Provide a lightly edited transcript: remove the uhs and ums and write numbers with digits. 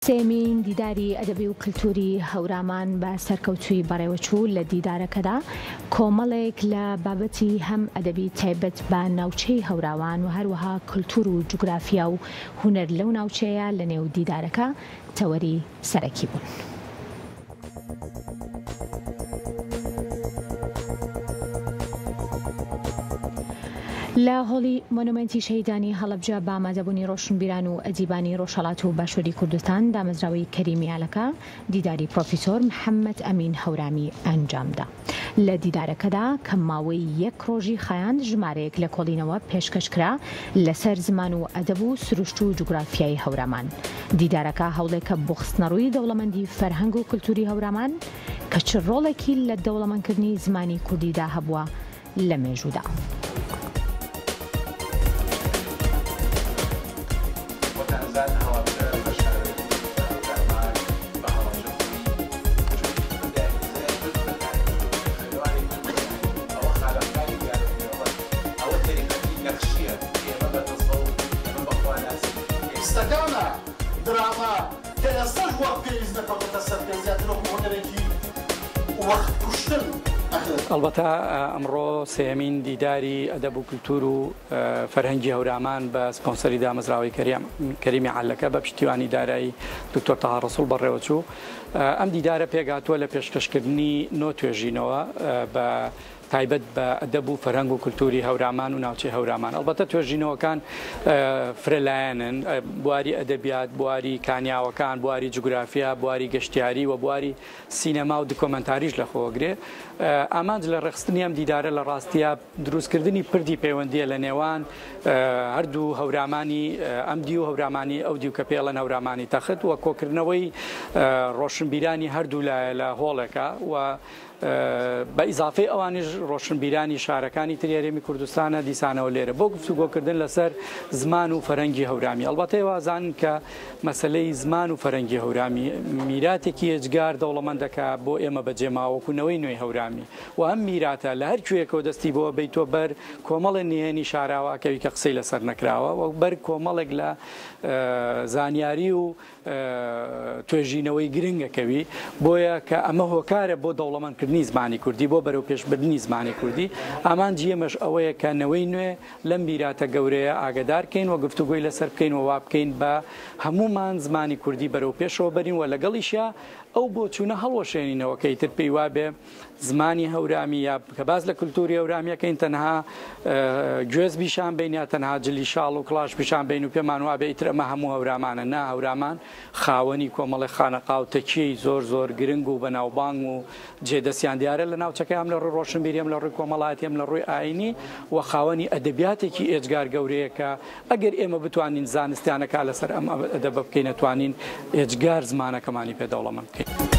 سێمین دیداری ئەدەبی و کللتوری هەورامان بە سەرکەوتووی بەڕێوەچوو لە دیدارەکەدا کۆمەڵێک لە بابەتی هەم ئەدەبی تایبەت بە ناوچەی هەوراوان و هەروەها کللتور و جوگرافیا و هونەر لەو ناوچەیە لە نێو دیدارەکە تەوەری سەرەکی بوون. لە هۆڵی مۆنومنتی شەهیدانی هەڵەبجە بە ئامادەبوونی ڕۆشنبیران و ئەدیبانی ڕۆژهەڵات و باشووری کوردستان دامەزراوەی کەریمیالەکە دیداری پرۆفیسۆر محەممەد ئەمین هەورامی ئەنجامدا. لە دیدارەکەدا کە ماوەی یەک ڕۆژی خایاند ژمارەیەک لە کۆڵینەوە پێشکەشکرا لەسەر زمان و ئەدەب و سروشت و جوگرافیای هەورامان. دیدارەکە هەوڵێکە بۆ خستنەڕووی دەوڵەمەندی فەرهەنگ و کللتوری هەورامان کە چ ڕۆڵێکی لە دەوڵەمەندکردنی زمانی کوردیدا هەبووە لە مێژوودا. دراما کە ئێستاش وا پێویست نەکەوتە سەر زیاتر وەکو هۆنەرێکی وەخت کوشتن. ئەلبەتە ئەمڕۆ سێمین دیداری ئەدەب و کللتور و فەرهەنگی هەورامان بە سپۆنسەری دامەزراوەی کەریمیالەکە بە پشتیوانی دارایی دکتۆر تەها ڕەسوول بەڕێوەچوو. ئەم دیدارە پێگاتووە لە پێشکەشکردنی نۆ توێژینەوە بە تایبەت بە ئەدەب و فەرهەنگ و کللتوری هەورامان و ناوچەی هەورامان. ئەلبەتە توێژینەوەکان فرەلایەنن، بواری ئەدەبیات، بواری کانیاوەکان، بواری جوگرافیا، بواری گەشتیاری و بواری سینەما و دکۆمەنتاریش لەخۆگرێ. ئامانج لە ڕێخستنی ئەم دیدارە لە ڕاستیە دروستکردنی پردی پەیوەندیە لە نێوان هەردوو هەورامانی ئەمدی و هەورامانی ئەودی و کە پێڵەن هەورامانی تەخت و کۆکردنەوەی ڕۆشنبیرانی هەردوو لە هۆڵێکە و بە ئیزافەی ئەوانش ڕۆشنبیرانی شارەکانی تریارێمی کوردستانە دیسانەوە لێرە بۆ گفتوگۆکردن لەسەر زمان و فەرهەنگی هەورامی. ئەلبەتە وازان کە مەسلەی زمان و فەرهەنگی هەورامی میراتێکی ئێجگار دەوڵەمەندەکە بۆ ئێمە بەجێماوەکوونەوەی نوێی هەورامی و ئەم میراتە لە هەر کوێکەوە دەستی بۆ بیتۆ بەر کۆمەڵە نهێنی شاراوەکەوی کە قسەی لەسەر نەکراوە و بەر کۆمەڵێک لە زانیاری و توێژینەوەی گرنگەکەوی بۆیە کە ئەمە هۆکارە بۆ دەوڵەمەندکردنی زمانی کوردی بۆ بەرەو پێشبردننی زمانی کوردی. ئامان جیەمەش ئەوەیە کە نەوەی نوێ لەم میراتە گەورەیە ئاگدارکەین و گفتوگوی لەسەر بکەین و وا بکەین بە هەمومان زمانی کوردی بەرەو پێشەوە بەرین و لەگەڵیشە ئەو بۆ چوونە هەڵوەشێنینەوەکەی تر پێی وابێ زمانی هەورامی یا کە باز لە کللتوری هەورامیەکەین تەنها گوێز بیشان بین یا تەنها جلی شاڵ و کلاش پیشان بین و پێمان وابێ ئیتر ئەمە هەموو هەورامانە نا هەورامان خاوەنی کۆمەڵی خانەقا و تەکیەی زۆر زۆر گرنگ و بەناوبانگ و جێدەستیان دیارە لە ناوچەکەی ئەم لە ڕووی ڕۆشنبیری ئەم لە ڕووی کۆمەڵایەتی ئەم لە ڕووی ئاینی و خاوەنی ئەدەبیاتێکی ئێجگار گەورەیە کە ئەگەر ئێمە بتوانین زانستیانەکە لەسەر ئەم ئەدەبە بکەین نەتوانین ئێجگار زمانەکەمانی پێ دەوڵەمەند بکەین.